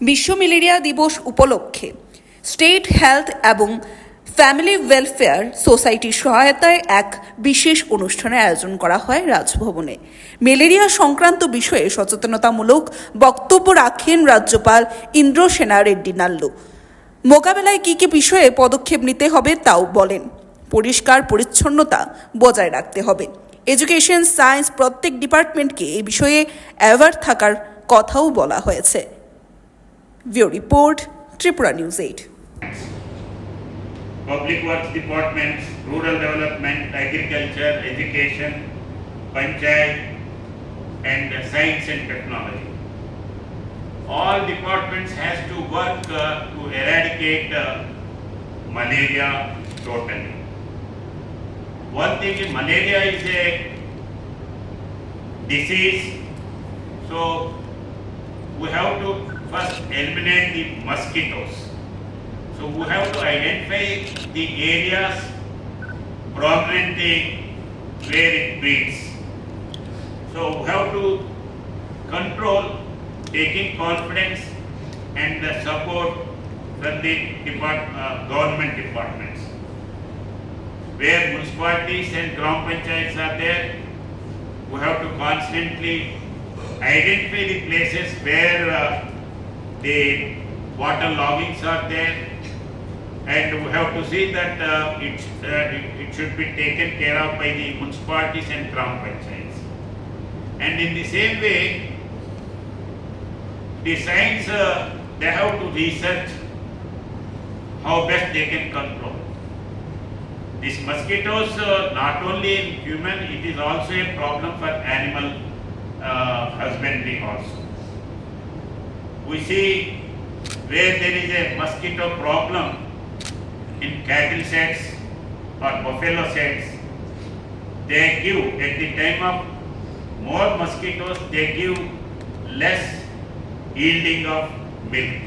বিশ্ব ম্যালেরিয়া দিবস উপলক্ষে স্টেট হেলথ এবং ফ্যামিলি ওয়েলফেয়ার সোসাইটির সহায়তায় এক বিশেষ অনুষ্ঠানের আয়োজন করা হয় রাজভবনে। ম্যালেরিয়া সংক্রান্ত বিষয়ে সচেতনতামূলক বক্তব্য রাখেন রাজ্যপাল ইন্দ্রসেনা রেড্ডি নাল্লু। মোকাবেলায় কী কী বিষয়ে পদক্ষেপ নিতে হবে তাও বলেন। পরিষ্কার পরিচ্ছন্নতা বজায় রাখতে হবে। এডুকেশন, সায়েন্স প্রত্যেক ডিপার্টমেন্টকে এই বিষয়ে অ্যাওয়ার থাকার কথাও বলা হয়েছে। View report, Tripura News 8. Public Works Department, Rural Development, Agriculture, Education, Panchayat, and Science and Technology. All departments has to work to eradicate malaria totally. One thing is malaria is a disease, so we have to first eliminate the mosquitoes. So we have to identify the areas prominently where it breeds. So we have to control, taking confidence and the support from the government departments. Where municipalities and gram panchayats are there, we have to constantly identify the places where the water loggings are there, and we have to see that it should be taken care of by the municipalities and gram panchayats. And in the same way, the science they have to research how best they can control. These mosquitoes, not only in human, it is also a problem for animal husbandry also. We see where there is a mosquito problem in cattle sheds or buffalo sheds, they give, at the time of more mosquitoes, they give less yielding of milk.